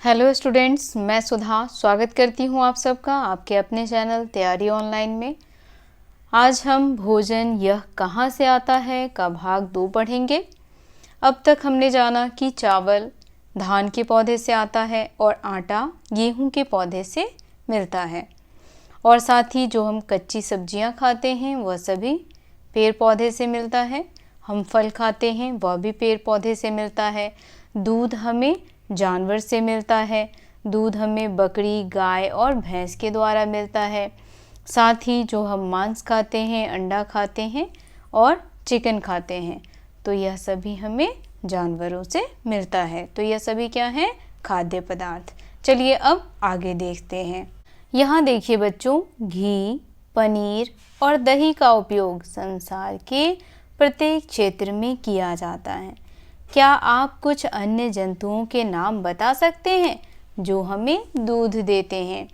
Hello students, मैं सुधा स्वागत करती हूँ आप सबका आपके अपने चैनल तैयारी ऑनलाइन में। आज हम भोजन यह कहाँ से आता है का भाग 2 पढ़ेंगे। अब तक हमने जाना कि चावल धान के पौधे से आता है और आटा गेहूँ के पौधे से मिलता है, और साथ ही जो हम कच्ची सब्जियाँ खाते हैं वह सभी पेड़ पौधे से मिलता है। हम फल खाते हैं वह भी पेड़ पौधे से मिलता है। दूध हमें जानवर से मिलता है। दूध हमें बकरी, गाय और भैंस के द्वारा मिलता है। साथ ही जो हम मांस खाते हैं, अंडा खाते हैं और चिकन खाते हैं, तो यह सभी हमें जानवरों से मिलता है। तो यह सभी क्या है? खाद्य पदार्थ। चलिए अब आगे देखते हैं। यहाँ देखिए बच्चों, घी, पनीर और दही का उपयोग संसार के प्रत्येक क्षेत्र में किया जाता है। क्या आप कुछ अन्य जंतुओं के नाम बता सकते हैं जो हमें दूध देते हैं?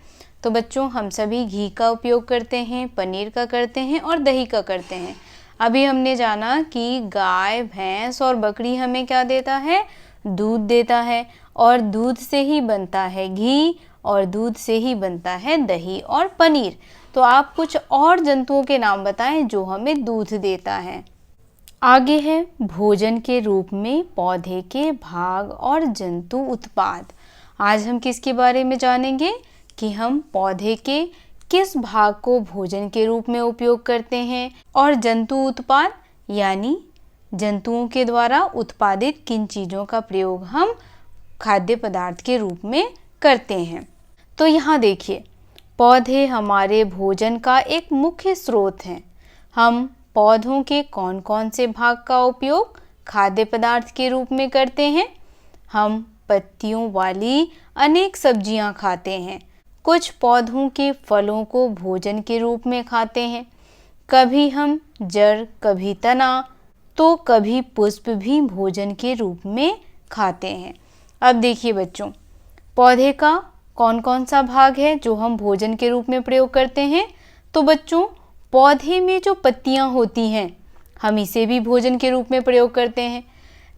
तो बच्चों, हम सभी घी का उपयोग करते हैं, पनीर का करते हैं और दही का करते हैं। अभी हमने जाना कि गाय, भैंस और बकरी हमें क्या देता है? दूध देता है, और दूध से ही बनता है घी और दूध से ही बनता है दही और पनीर। तो आप कुछ और जंतुओं के नाम बताएं जो हमें दूध देता है। आगे है भोजन के रूप में पौधे के भाग और जंतु उत्पाद। आज हम किसके बारे में जानेंगे कि हम पौधे के किस भाग को भोजन के रूप में उपयोग करते हैं, और जंतु उत्पाद यानी जंतुओं के द्वारा उत्पादित किन चीज़ों का प्रयोग हम खाद्य पदार्थ के रूप में करते हैं। तो यहाँ देखिए, पौधे हमारे भोजन का एक मुख्य स्रोत हैं। हम पौधों के कौन कौन से भाग का उपयोग खाद्य पदार्थ के रूप में करते हैं? हम पत्तियों वाली अनेक सब्जियां खाते हैं। कुछ पौधों के फलों को भोजन के रूप में खाते हैं। कभी हम जड़, कभी तना, तो कभी पुष्प भी भोजन के रूप में खाते हैं। अब देखिए बच्चों, पौधे का कौन कौन सा भाग है जो हम भोजन के रूप में प्रयोग करते हैं? तो बच्चों, पौधे में जो पत्तियां होती हैं, हम इसे भी भोजन के रूप में प्रयोग करते हैं।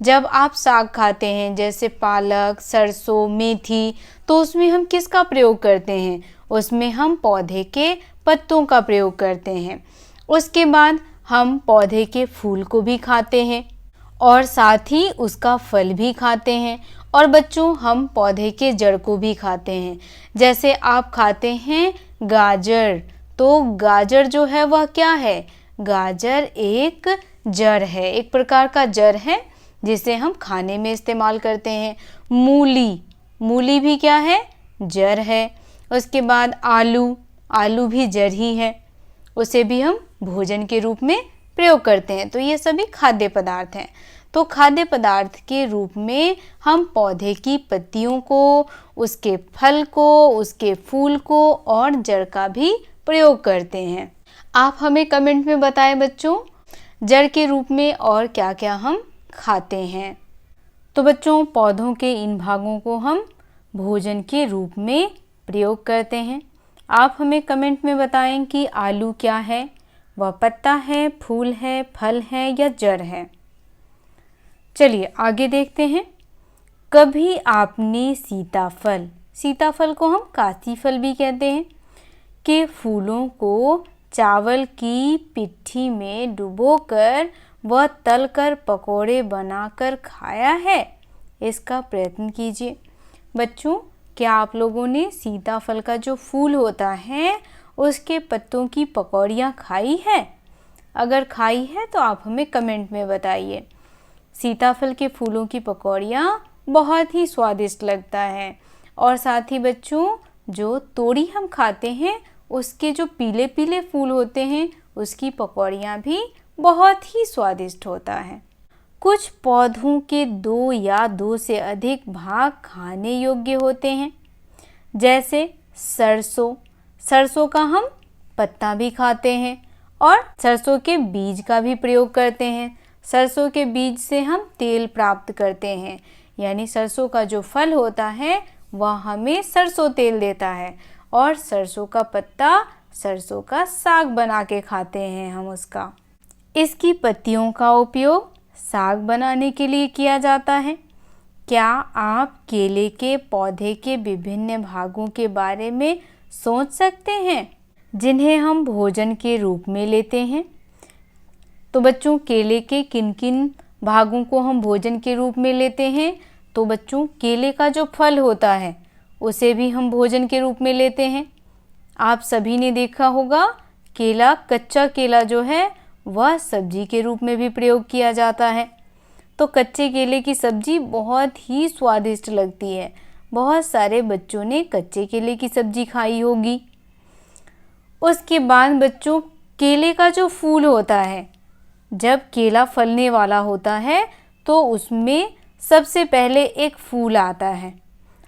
जब आप साग खाते हैं जैसे पालक, सरसों, मेथी, तो उसमें हम किसका प्रयोग करते हैं? उसमें हम पौधे के पत्तों का प्रयोग करते हैं। उसके बाद हम पौधे के फूल को भी खाते हैं और साथ ही उसका फल भी खाते हैं। और बच्चों, हम पौधे के जड़ को भी खाते हैं। जैसे आप खाते हैं गाजर, तो गाजर जो है वह क्या है? गाजर एक जड़ है, एक प्रकार का जड़ है जिसे हम खाने में इस्तेमाल करते हैं। मूली, मूली भी क्या है? जड़ है। उसके बाद आलू, आलू भी जड़ ही है, उसे भी हम भोजन के रूप में प्रयोग करते हैं। तो ये सभी खाद्य पदार्थ हैं। तो खाद्य पदार्थ के रूप में हम पौधे की पत्तियों को, उसके फल को, उसके फूल को और जड़ का भी प्रयोग करते हैं। आप हमें कमेंट में बताएं बच्चों, जड़ के रूप में और क्या क्या हम खाते हैं। तो बच्चों, पौधों के इन भागों को हम भोजन के रूप में प्रयोग करते हैं। आप हमें कमेंट में बताएं कि आलू क्या है? वह पत्ता है, फूल है, फल है या जड़ है? चलिए आगे देखते हैं। कभी आपने सीताफल, सीताफल को हम काशी फल भी कहते हैं, के फूलों को चावल की पिट्ठी में डुबोकर व तलकर पकोड़े बनाकर खाया है? इसका प्रयत्न कीजिए। बच्चों, क्या आप लोगों ने सीताफल का जो फूल होता है उसके पत्तों की पकौड़ियाँ खाई है? अगर खाई है तो आप हमें कमेंट में बताइए। सीताफल के फूलों की पकौड़ियाँ बहुत ही स्वादिष्ट लगता है। और साथ ही बच्चों, जो तोरी हम खाते हैं उसके जो पीले पीले फूल होते हैं उसकी पकौड़ियाँ भी बहुत ही स्वादिष्ट होता है। कुछ पौधों के 2 या 2 से अधिक भाग खाने योग्य होते हैं। जैसे सरसों, सरसों का हम पत्ता भी खाते हैं और सरसों के बीज का भी प्रयोग करते हैं। सरसों के बीज से हम तेल प्राप्त करते हैं, यानी सरसों का जो फल होता है वह हमें सरसों तेल देता है। और सरसों का पत्ता, सरसों का साग बना के खाते हैं हम उसका। इसकी पत्तियों का उपयोग साग बनाने के लिए किया जाता है। क्या आप केले के पौधे के विभिन्न भागों के बारे में सोच सकते हैं जिन्हें हम भोजन के रूप में लेते हैं? तो बच्चों, केले के किन किन भागों को हम भोजन के रूप में लेते हैं? तो बच्चों, केले का जो फल होता है उसे भी हम भोजन के रूप में लेते हैं। आप सभी ने देखा होगा, केला, कच्चा केला जो है वह सब्जी के रूप में भी प्रयोग किया जाता है। तो कच्चे केले की सब्जी बहुत ही स्वादिष्ट लगती है। बहुत सारे बच्चों ने कच्चे केले की सब्जी खाई होगी। उसके बाद बच्चों, केले का जो फूल होता है, जब केला फलने वाला होता है तो उसमें सबसे पहले एक फूल आता है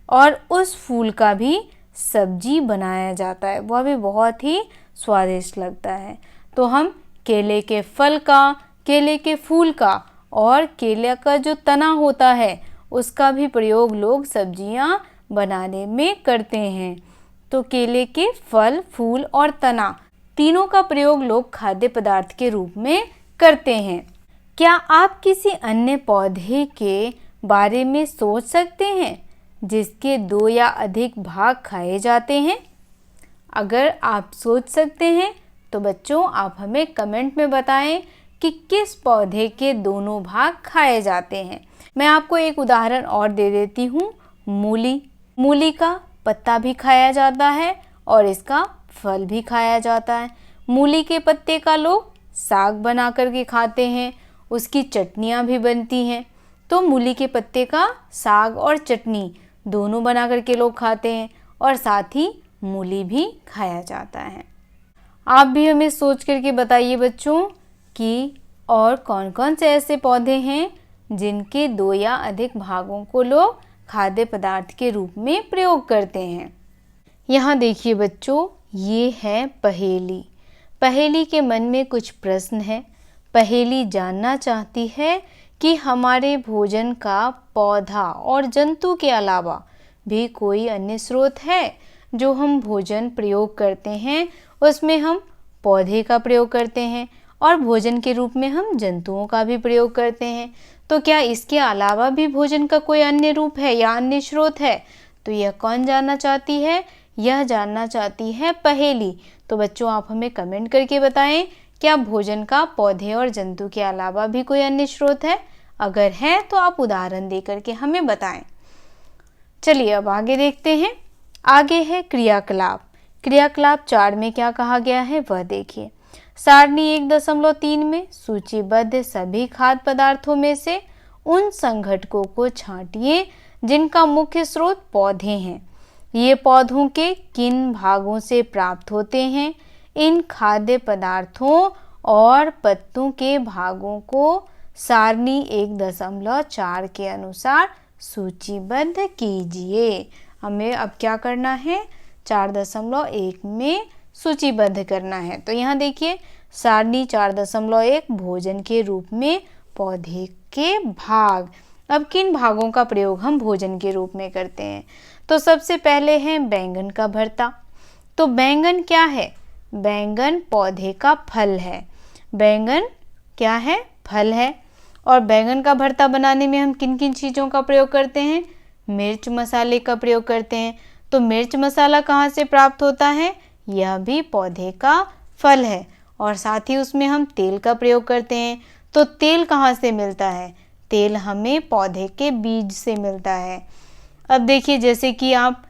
और उस फूल का भी सब्जी बनाया जाता है। वह भी बहुत ही स्वादिष्ट लगता है। तो हम केले के फल का, केले के फूल का और केले का जो तना होता है उसका भी प्रयोग लोग सब्जियां बनाने में करते हैं। तो केले के फल, फूल और तना तीनों का प्रयोग लोग खाद्य पदार्थ के रूप में करते हैं। क्या आप किसी अन्य पौधे के बारे में सोच सकते हैं जिसके 2 या अधिक भाग खाए जाते हैं? अगर आप सोच सकते हैं तो बच्चों आप हमें कमेंट में बताएं कि किस पौधे के दोनों भाग खाए जाते हैं। मैं आपको एक उदाहरण और दे देती हूँ। मूली का पत्ता भी खाया जाता है और इसका फल भी खाया जाता है। मूली के पत्ते का लोग साग बना करके खाते हैं, उसकी चटनियाँ भी बनती हैं। तो मूली के पत्ते का साग और चटनी दोनों बना करके लोग खाते हैं और साथ ही मूली भी खाया जाता है। आप भी हमें सोच करके बताइए बच्चों कि और कौन कौन से ऐसे पौधे हैं जिनके 2 या अधिक भागों को लोग खाद्य पदार्थ के रूप में प्रयोग करते हैं। यहाँ देखिए बच्चों, ये है पहेली। पहेली के मन में कुछ प्रश्न है। पहेली जानना चाहती है कि हमारे भोजन का पौधा और जंतु के अलावा भी कोई अन्य स्रोत है जो हम भोजन प्रयोग करते हैं, उसमें हम पौधे का प्रयोग करते हैं और भोजन के रूप में हम जंतुओं का भी प्रयोग करते हैं। तो क्या इसके अलावा भी भोजन का कोई अन्य रूप है या अन्य स्रोत है? तो यह कौन जानना चाहती है? यह जानना चाहती है पहेली। तो बच्चों आप हमें कमेंट करके बताएं, क्या भोजन का पौधे और जंतु के अलावा भी कोई अन्य स्रोत है? अगर है तो आप उदाहरण दे करके हमें बताएं। चलिए अब आगे देखते हैं। आगे है क्रियाकलाप। क्रियाकलाप 4 में क्या कहा गया है वह देखिए। सारणी 1.3 में सूचीबद्ध सभी खाद्य पदार्थों में से उन संघटकों को छांटिए जिनका मुख्य स्रोत पौधे हैं। ये पौधों के किन भागों से प्राप्त होते हैं? इन खाद्य पदार्थों और पत्तों के भागों को सारणी 1.4 के अनुसार सूचीबद्ध कीजिए। हमें अब क्या करना है? 4.1 में सूचीबद्ध करना है। तो यहाँ देखिए, सारणी 4.1 भोजन के रूप में पौधे के भाग। अब किन भागों का प्रयोग हम भोजन के रूप में करते हैं? तो सबसे पहले है बैंगन का भरता। तो बैंगन क्या है? बैंगन पौधे का फल है। बैंगन क्या है? फल है। और बैंगन का भरता बनाने में हम किन किन चीज़ों का प्रयोग करते हैं? मिर्च मसाले का प्रयोग करते हैं। तो मिर्च मसाला कहाँ से प्राप्त होता है? यह भी पौधे का फल है। और साथ ही उसमें हम तेल का प्रयोग करते हैं। तो तेल कहाँ से मिलता है? तेल हमें पौधे के बीज से मिलता है। अब देखिए, जैसे कि आप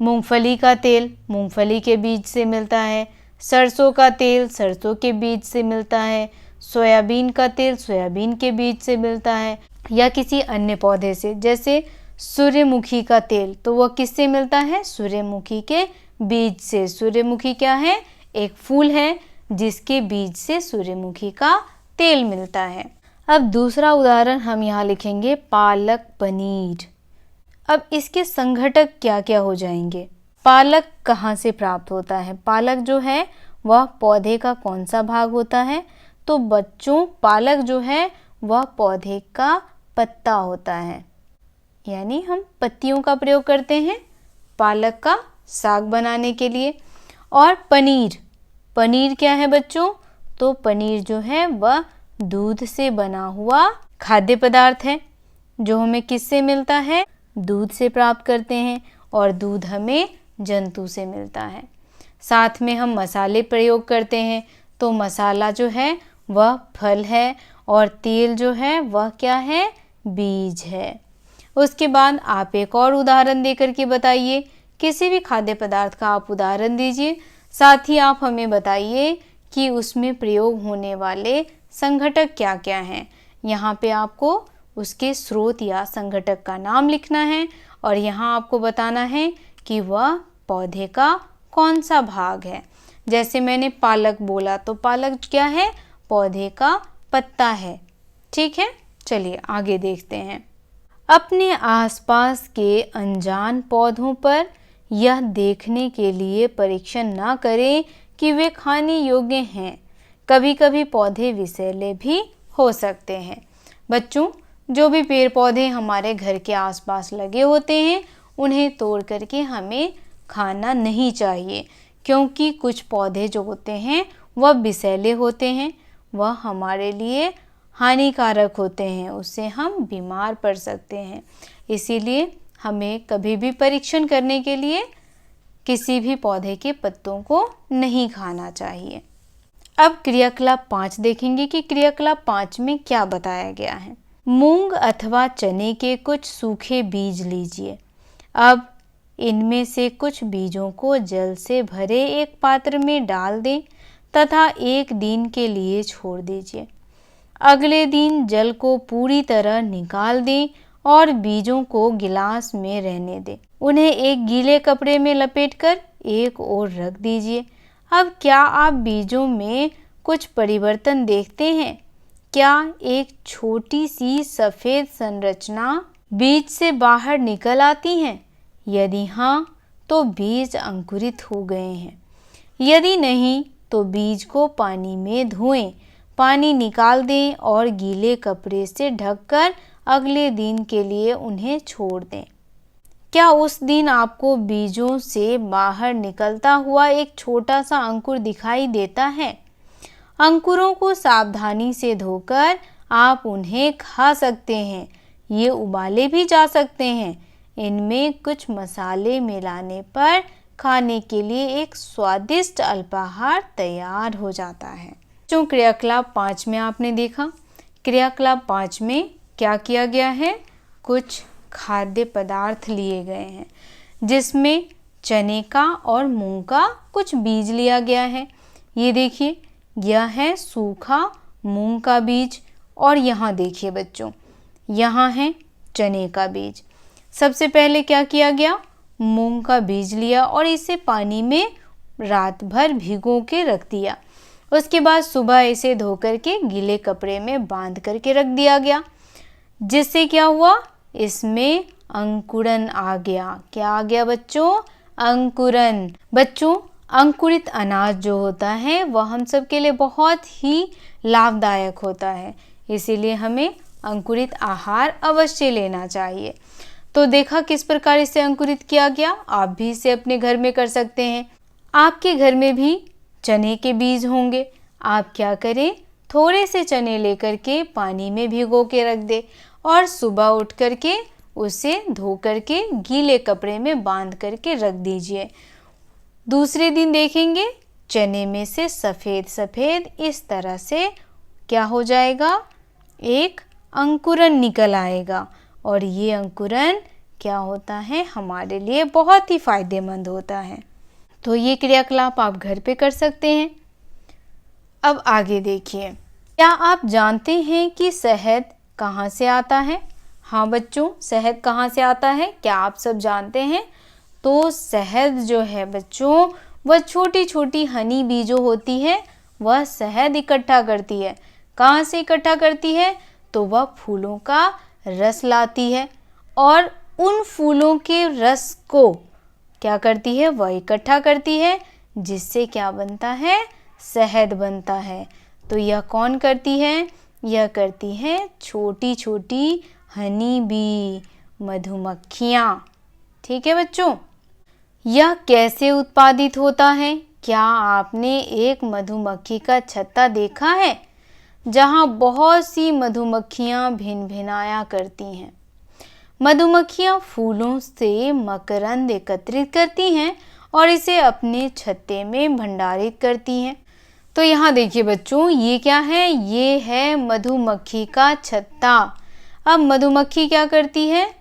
मूंगफली का तेल मूंगफली के बीज से मिलता है, सरसों का तेल सरसों के बीज से मिलता है, सोयाबीन का तेल सोयाबीन के बीज से मिलता है, या किसी अन्य पौधे से, जैसे सूर्यमुखी का तेल, तो वह किससे मिलता है? सूर्यमुखी के बीज से। सूर्यमुखी क्या है? एक फूल है जिसके बीज से सूर्यमुखी का तेल मिलता है। अब दूसरा उदाहरण हम यहाँ लिखेंगे पालक पनीर। अब इसके संघटक क्या क्या हो जाएंगे? पालक कहाँ से प्राप्त होता है? पालक जो है वह पौधे का कौन सा भाग होता है? तो बच्चों, पालक जो है वह पौधे का पत्ता होता है। यानी हम पत्तियों का प्रयोग करते हैं पालक का साग बनाने के लिए। और पनीर, पनीर क्या है बच्चों? तो पनीर जो है वह दूध से बना हुआ खाद्य पदार्थ है। जो हमें किससे मिलता है? दूध से प्राप्त करते हैं, और दूध हमें जंतु से मिलता है। साथ में हम मसाले प्रयोग करते हैं, तो मसाला जो है वह फल है, और तेल जो है वह क्या है? बीज है। उसके बाद आप एक और उदाहरण देकर के बताइए, किसी भी खाद्य पदार्थ का आप उदाहरण दीजिए, साथ ही आप हमें बताइए कि उसमें प्रयोग होने वाले संघटक क्या क्या हैं। यहाँ पे आपको उसके स्रोत या संघटक का नाम लिखना है, और यहाँ आपको बताना है कि वह पौधे का कौन सा भाग है। जैसे मैंने पालक बोला, तो पालक क्या है? पौधे का पत्ता है। ठीक है, चलिए आगे देखते हैं। अपने आसपास के अनजान पौधों पर यह देखने के लिए परीक्षण न करें कि वे खाने योग्य हैं। कभी कभी पौधे विषैले भी हो सकते हैं। बच्चों, जो भी पेड़ पौधे हमारे घर के आसपास लगे होते हैं, उन्हें तोड़ करके हमें खाना नहीं चाहिए, क्योंकि कुछ पौधे जो होते हैं वह विषैले होते हैं, वह हमारे लिए हानिकारक होते हैं, उससे हम बीमार पड़ सकते हैं। इसीलिए हमें कभी भी परीक्षण करने के लिए किसी भी पौधे के पत्तों को नहीं खाना चाहिए। अब क्रियाकलाप 5 देखेंगे कि क्रियाकलाप 5 में क्या बताया गया है। मूंग अथवा चने के कुछ सूखे बीज लीजिए। अब इनमें से कुछ बीजों को जल से भरे एक पात्र में डाल दें तथा 1 दिन के लिए छोड़ दीजिए। अगले दिन जल को पूरी तरह निकाल दें और बीजों को गिलास में रहने दें। उन्हें एक गीले कपड़े में लपेटकर एक ओर रख दीजिए। अब क्या आप बीजों में कुछ परिवर्तन देखते हैं? क्या एक छोटी सी सफ़ेद संरचना बीज से बाहर निकल आती है? यदि हाँ, तो बीज अंकुरित हो गए हैं। यदि नहीं, तो बीज को पानी में धोएं, पानी निकाल दें और गीले कपड़े से ढककर अगले दिन के लिए उन्हें छोड़ दें। क्या उस दिन आपको बीजों से बाहर निकलता हुआ एक छोटा सा अंकुर दिखाई देता है? अंकुरों को सावधानी से धोकर आप उन्हें खा सकते हैं। ये उबाले भी जा सकते हैं। इनमें कुछ मसाले मिलाने पर खाने के लिए एक स्वादिष्ट अल्पाहार तैयार हो जाता है। जो क्रियाकलाप 5 में आपने देखा, क्रियाकलाप 5 में क्या किया गया है? कुछ खाद्य पदार्थ लिए गए हैं, जिसमें चने का और मूंग का कुछ बीज लिया गया है। ये देखिए, यह है सूखा मूंग का बीज, और यहाँ देखिए बच्चों, यहाँ है चने का बीज। सबसे पहले क्या किया गया? मूंग का बीज लिया और इसे पानी में रात भर भिगो के रख दिया। उसके बाद सुबह इसे धो करके गीले कपड़े में बांध करके रख दिया गया, जिससे क्या हुआ? इसमें अंकुरन आ गया। क्या आ गया बच्चों? अंकुरन। बच्चों, अंकुरित अनाज जो होता है वह हम सब के लिए बहुत ही लाभदायक होता है, इसीलिए हमें अंकुरित आहार अवश्य लेना चाहिए। तो देखा किस प्रकार इसे अंकुरित किया गया। आप भी इसे अपने घर में कर सकते हैं। आपके घर में भी चने के बीज होंगे। आप क्या करें? थोड़े से चने लेकर के पानी में भिगो के रख दे और सुबह उठ करके उसे धो करके गीले कपड़े में बांध करके रख दीजिए। दूसरे दिन देखेंगे चने में से सफ़ेद सफ़ेद इस तरह से क्या हो जाएगा? एक अंकुरन निकल आएगा, और ये अंकुरन क्या होता है? हमारे लिए बहुत ही फायदेमंद होता है। तो ये क्रियाकलाप आप घर पे कर सकते हैं। अब आगे देखिए, क्या आप जानते हैं कि शहद कहाँ से आता है? हाँ बच्चों, शहद कहाँ से आता है? क्या आप सब जानते हैं? तो शहद जो है बच्चों, वह छोटी छोटी हनी बी जो होती है वह शहद इकट्ठा करती है। कहाँ से इकट्ठा करती है? तो वह फूलों का रस लाती है, और उन फूलों के रस को क्या करती है? वह इकट्ठा करती है, जिससे क्या बनता है? शहद बनता है। तो यह कौन करती है? यह करती है छोटी छोटी हनी बी, मधुमक्खियाँ। ठीक है बच्चों, यह कैसे उत्पादित होता है? क्या आपने एक मधुमक्खी का छत्ता देखा है, जहाँ बहुत सी मधुमक्खियाँ भिन भिनाया करती हैं? मधुमक्खियाँ फूलों से मकरंद एकत्रित करती हैं और इसे अपने छत्ते में भंडारित करती हैं। तो यहाँ देखिए बच्चों, ये क्या है? ये है मधुमक्खी का छत्ता। अब मधुमक्खी क्या करती है?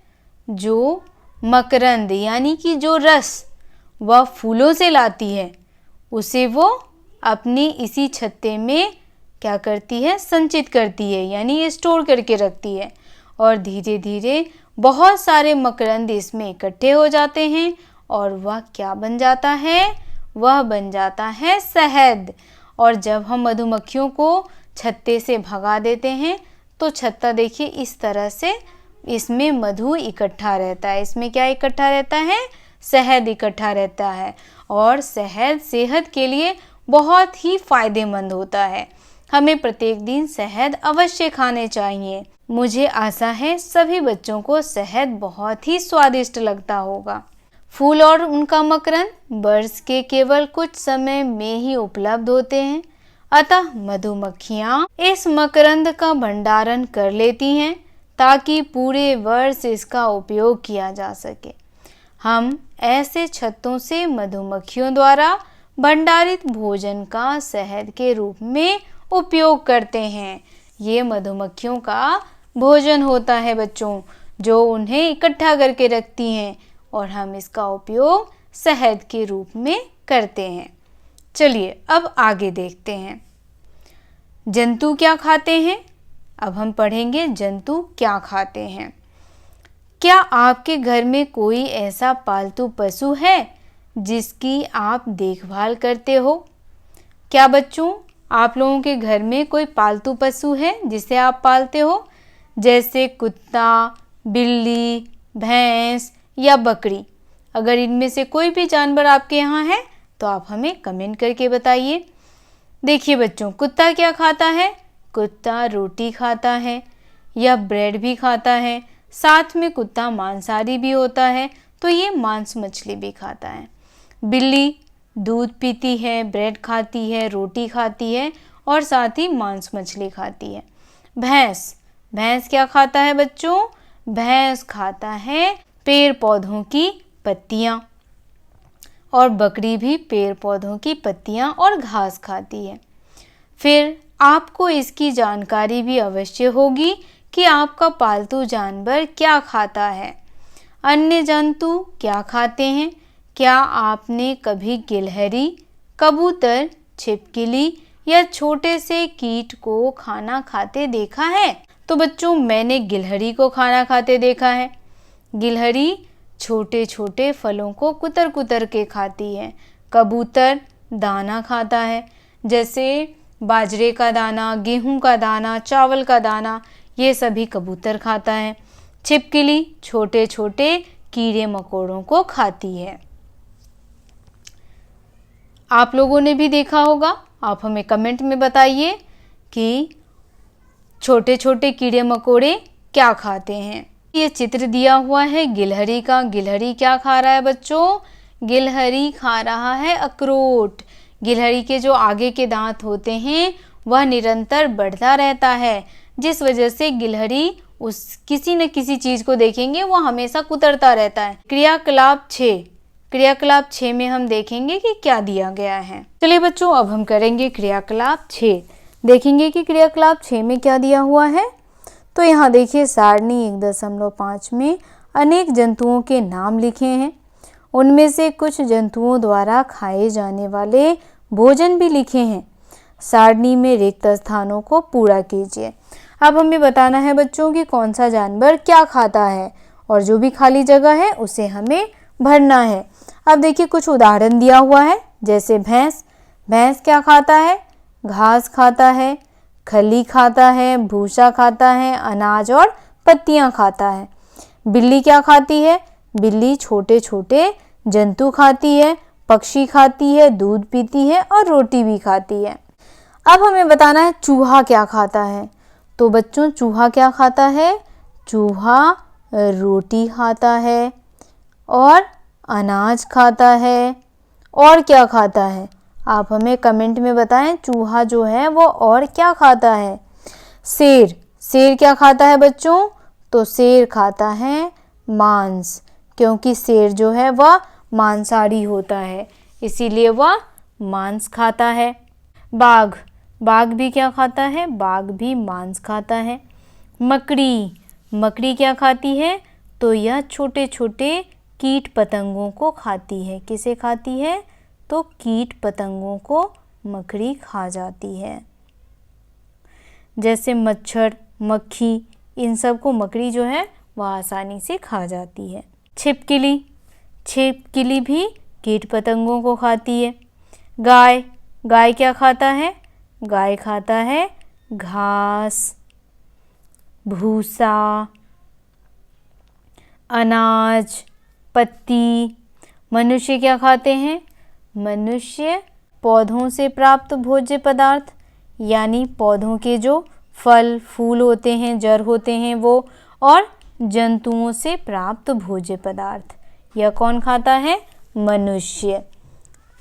जो मकरंद यानी कि जो रस वह फूलों से लाती है, उसे वो अपनी इसी छत्ते में क्या करती है? संचित करती है, यानी स्टोर करके रखती है। और धीरे धीरे बहुत सारे मकरंद इसमें इकट्ठे हो जाते हैं और वह क्या बन जाता है? वह बन जाता है शहद। और जब हम मधुमक्खियों को छत्ते से भगा देते हैं तो छत्ता देखिए इस तरह से, इसमें मधु इकट्ठा रहता है। इसमें क्या इकट्ठा रहता है? शहद इकट्ठा रहता है। और शहद सेहत के लिए बहुत ही फायदेमंद होता है। हमें प्रत्येक दिन शहद अवश्य खाने चाहिए। मुझे आशा है सभी बच्चों को शहद बहुत ही स्वादिष्ट लगता होगा। फूल और उनका मकरंद वर्ष के केवल कुछ समय में ही उपलब्ध होते हैं, अतः मधुमक्खियाँ इस मकरंद का भंडारण कर लेती हैं ताकि पूरे वर्ष इसका उपयोग किया जा सके। हम ऐसे छत्तों से मधुमक्खियों द्वारा भंडारित भोजन का शहद के रूप में उपयोग करते हैं। ये मधुमक्खियों का भोजन होता है बच्चों, जो उन्हें इकट्ठा करके रखती हैं और हम इसका उपयोग शहद के रूप में करते हैं। चलिए अब आगे देखते हैं, जंतु क्या खाते हैं। अब हम पढ़ेंगे जंतु क्या खाते हैं। क्या आपके घर में कोई ऐसा पालतू पशु है जिसकी आप देखभाल करते हो? क्या बच्चों, आप लोगों के घर में कोई पालतू पशु है जिसे आप पालते हो? जैसे कुत्ता, बिल्ली, भैंस या बकरी। अगर इनमें से कोई भी जानवर आपके यहाँ है तो आप हमें कमेंट करके बताइए। देखिए बच्चों, कुत्ता क्या खाता है? कुत्ता रोटी खाता है या ब्रेड भी खाता है। साथ में कुत्ता मांसाहारी भी होता है, तो ये मांस मछली भी खाता है। बिल्ली दूध पीती है, ब्रेड खाती है, रोटी खाती है और साथ ही मांस मछली खाती है। भैंस क्या खाता है बच्चों? भैंस खाता है पेड़ पौधों की पत्तियां। और बकरी भी पेड़ पौधों की पत्तियां और घास खाती है। फिर आपको इसकी जानकारी भी अवश्य होगी कि आपका पालतू जानवर क्या खाता है। अन्य जंतु क्या खाते हैं? क्या आपने कभी गिलहरी, कबूतर, छिपकली या छोटे से कीट को खाना खाते देखा है? तो बच्चों, मैंने गिलहरी को खाना खाते देखा है। गिलहरी छोटे छोटे फलों को कुतर कुतर के खाती है। कबूतर दाना खाता है, जैसे बाजरे का दाना, गेहूं का दाना, चावल का दाना, ये सभी कबूतर खाता है। छिपकली छोटे छोटे कीड़े मकोड़ों को खाती है। आप लोगों ने भी देखा होगा, आप हमें कमेंट में बताइए कि छोटे छोटे कीड़े मकोड़े क्या खाते हैं। ये चित्र दिया हुआ है गिलहरी का। गिलहरी क्या खा रहा है बच्चों? गिलहरी खा रहा है अखरोट। गिलहरी के जो आगे के दांत होते हैं वह निरंतर बढ़ता रहता है, जिस वजह से गिलहरी किसी न किसी चीज को देखेंगे वो हमेशा कुतरता रहता है। क्रियाकलाप 6 में हम देखेंगे कि क्या दिया गया है। चलिए बच्चों, अब हम करेंगे क्रियाकलाप 6। देखेंगे कि क्रियाकलाप 6 में क्या दिया हुआ है। तो यहाँ देखिए, सारणी 1.5 में अनेक जंतुओं के नाम लिखे हैं। उनमें से कुछ जंतुओं द्वारा खाए जाने वाले भोजन भी लिखे हैं। सारणी में रिक्त स्थानों को पूरा कीजिए। अब हमें बताना है बच्चों कि कौन सा जानवर क्या खाता है और जो भी खाली जगह है उसे हमें भरना है। अब देखिए, कुछ उदाहरण दिया हुआ है, जैसे भैंस क्या खाता है? घास खाता है, खली खाता है, भूसा खाता है, अनाज और पत्तियां खाता है। बिल्ली क्या खाती है? बिल्ली छोटे छोटे जंतु खाती है, पक्षी खाती है, दूध पीती है और रोटी भी खाती है। अब हमें बताना है चूहा क्या खाता है। तो बच्चों, चूहा क्या खाता है? चूहा रोटी खाता है और अनाज खाता है। और क्या खाता है? आप हमें कमेंट में बताएं, चूहा जो है वो और क्या खाता है। शेर क्या खाता है बच्चों? तो शेर खाता है मांस, क्योंकि शेर जो है वह मांसाहारी होता है, इसीलिए वह मांस खाता है। बाघ, बाघ भी क्या खाता है? बाघ भी मांस खाता है। मकड़ी, मकड़ी क्या खाती है? तो यह छोटे छोटे कीट पतंगों को खाती है। किसे खाती है? तो कीट पतंगों को मकड़ी खा जाती है। जैसे मच्छर, मक्खी, इन सब को मकड़ी जो है वह आसानी से खा जाती है। छिपकली, छिपकली भी कीट पतंगों को खाती है। गाय, गाय क्या खाता है? गाय खाता है घास, भूसा, अनाज, पत्ती। मनुष्य क्या खाते हैं? मनुष्य पौधों से प्राप्त भोज्य पदार्थ, यानी पौधों के जो फल फूल होते हैं, जड़ होते हैं वो, और जंतुओं से प्राप्त भोज्य पदार्थ। यह कौन खाता है? मनुष्य।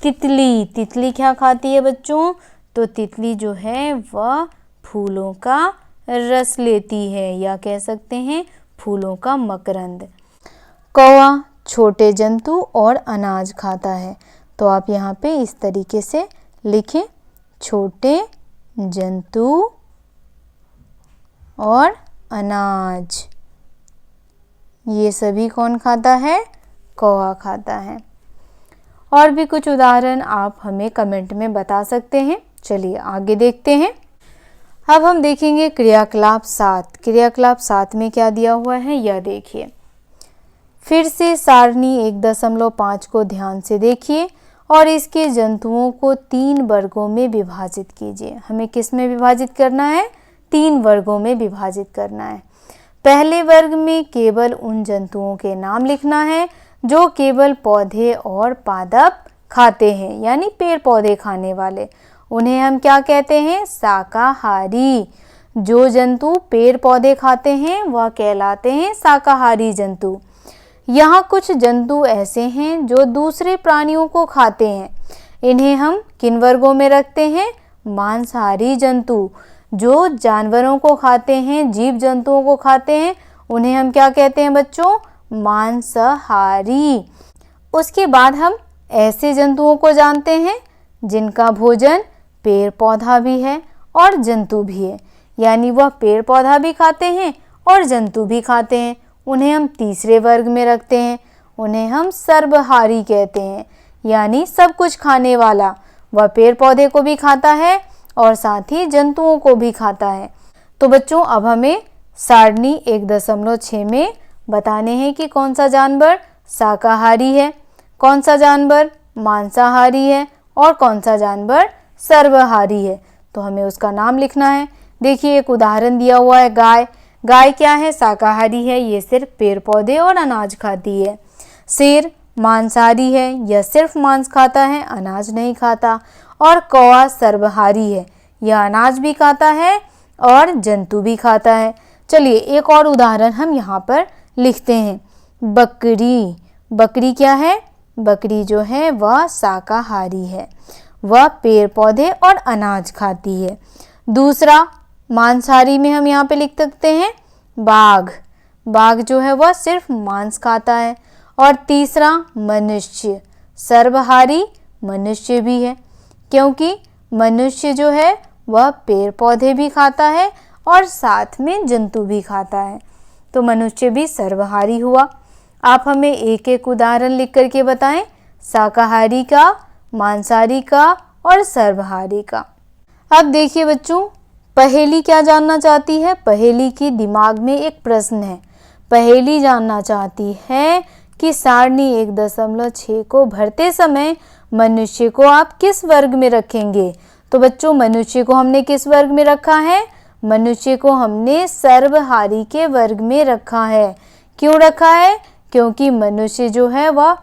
तितली, तितली क्या खाती है बच्चों? तो तितली जो है वह फूलों का रस लेती है, या कह सकते हैं फूलों का मकरंद। कौवा छोटे जंतु और अनाज खाता है। तो आप यहाँ पे इस तरीके से लिखें, छोटे जंतु और अनाज, ये सभी कौन खाता है? कौवा खाता है। और भी कुछ उदाहरण आप हमें कमेंट में बता सकते हैं। चलिए आगे देखते हैं। अब हम देखेंगे क्रियाकलाप 7। क्रियाकलाप 7 में क्या दिया हुआ है यह देखिए। फिर से सारणी 1.5 को ध्यान से देखिए और इसके जंतुओं को 3 वर्गों में विभाजित कीजिए। हमें किस में विभाजित करना है? 3 वर्गों में विभाजित करना है। पहले वर्ग में केवल उन जंतुओं के नाम लिखना है जो केवल पौधे और पादप खाते हैं, यानी पेड़ पौधे खाने वाले। उन्हें हम क्या कहते हैं? शाकाहारी। जो जंतु पेड़ पौधे खाते हैं वह कहलाते हैं शाकाहारी जंतु। यहाँ कुछ जंतु ऐसे हैं जो दूसरे प्राणियों को खाते हैं। इन्हें हम किन वर्गों में रखते हैं? मांसाहारी जंतु। जो जानवरों को खाते हैं, जीव जंतुओं को खाते हैं, उन्हें हम क्या कहते हैं बच्चों? मांसाहारी। उसके बाद हम ऐसे जंतुओं को जानते हैं जिनका भोजन पेड़ पौधा भी है और जंतु भी है, यानी वह पेड़ पौधा भी खाते हैं और जंतु भी खाते हैं। उन्हें हम तीसरे वर्ग में रखते हैं। उन्हें हम सर्वहारी कहते हैं, यानी सब कुछ खाने वाला। वह पेड़ पौधे को भी खाता है और साथ ही जंतुओं को भी खाता है। तो बच्चों अब हमें सारणी 1.6 में बताने हैं कि कौन सा जानवर शाकाहारी है, कौन सा जानवर मांसाहारी है और कौन सा जानवर सर्वहारी है। तो हमें उसका नाम लिखना है। देखिए एक उदाहरण दिया हुआ है गाय। गाय क्या है? शाकाहारी है, ये सिर्फ पेड़ पौधे और अनाज खाती है। शेर मांसाहारी है, यह सिर्फ मांस खाता है, अनाज नहीं खाता। और कौवा सर्वहारी है, यह अनाज भी खाता है और जंतु भी खाता है। चलिए एक और उदाहरण हम यहाँ पर लिखते हैं। बकरी, बकरी क्या है? बकरी जो है वह शाकाहारी है, वह पेड़ पौधे और अनाज खाती है। दूसरा मांसाहारी में हम यहाँ पे लिख सकते हैं बाघ। बाघ जो है वह सिर्फ मांस खाता है। और तीसरा मनुष्य, सर्वहारी मनुष्य भी है, क्योंकि मनुष्य जो है वह पेड़ पौधे भी खाता है और साथ में जंतु भी खाता है। तो मनुष्य भी सर्वहारी हुआ। आप हमें एक एक उदाहरण लिख करके बताएं, शाकाहारी का, मांसाहारी का और सर्वहारी का। अब देखिए बच्चों, पहेली क्या जानना चाहती है? पहेली की दिमाग में एक प्रश्न है। पहेली जानना चाहती है कि सारणी 1.6 को भरते समय मनुष्य को आप किस वर्ग में रखेंगे? तो बच्चों मनुष्य को हमने किस वर्ग में रखा है? मनुष्य को हमने सर्वहारी के वर्ग में रखा है। क्यों रखा है? क्योंकि मनुष्य जो है वह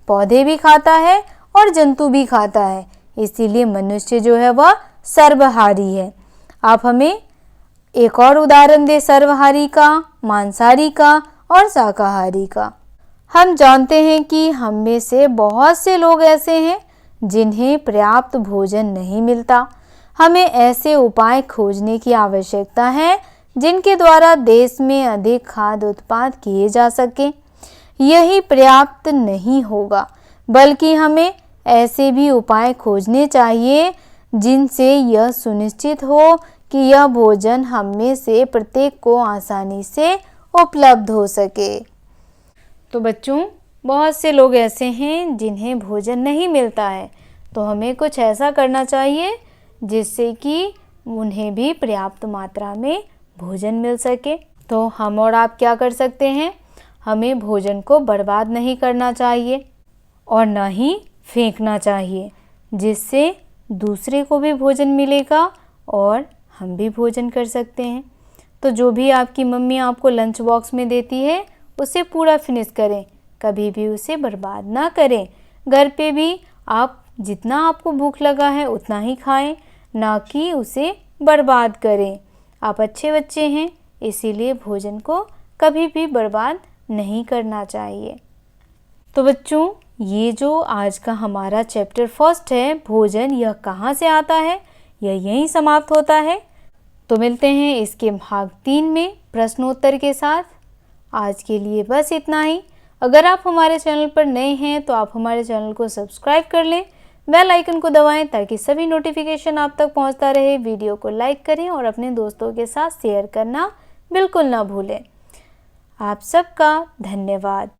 पौधे भी खाता है और जंतु भी खाता है, इसीलिए मनुष्य जो है वह सर्वहारी है। आप हमें एक और उदाहरण दे सर्वहारी का, मांसाहारी का और शाकाहारी का। हम जानते हैं कि हम में से बहुत से लोग ऐसे हैं जिन्हें पर्याप्त भोजन नहीं मिलता। हमें ऐसे उपाय खोजने की आवश्यकता है जिनके द्वारा देश में अधिक खाद्य उत्पाद किए जा सके। यही पर्याप्त नहीं होगा, बल्कि हमें ऐसे भी उपाय खोजने चाहिए जिनसे यह सुनिश्चित हो कि यह भोजन हम में से प्रत्येक को आसानी से उपलब्ध हो सके। तो बच्चों, बहुत से लोग ऐसे हैं जिन्हें भोजन नहीं मिलता है, तो हमें कुछ ऐसा करना चाहिए जिससे कि उन्हें भी पर्याप्त मात्रा में भोजन मिल सके। तो हम और आप क्या कर सकते हैं? हमें भोजन को बर्बाद नहीं करना चाहिए और न ही फेंकना चाहिए, जिससे दूसरे को भी भोजन मिलेगा और हम भी भोजन कर सकते हैं। तो जो भी आपकी मम्मी आपको लंच बॉक्स में देती है उसे पूरा फिनिश करें, कभी भी उसे बर्बाद ना करें। घर पे भी आप जितना आपको भूख लगा है उतना ही खाएं, ना कि उसे बर्बाद करें। आप अच्छे बच्चे हैं, इसीलिए भोजन को कभी भी बर्बाद नहीं करना चाहिए। तो बच्चों, ये जो आज का हमारा चैप्टर फर्स्ट है, भोजन यह कहाँ से आता है, यह यहीं समाप्त होता है। तो मिलते हैं इसके भाग 3 में प्रश्नोत्तर के साथ। आज के लिए बस इतना ही। अगर आप हमारे चैनल पर नए हैं तो आप हमारे चैनल को सब्सक्राइब कर लें, बेल आइकन को दबाएं ताकि सभी नोटिफिकेशन आप तक पहुंचता रहे। वीडियो को लाइक करें और अपने दोस्तों के साथ शेयर करना बिल्कुल ना भूलें। आप सबका धन्यवाद।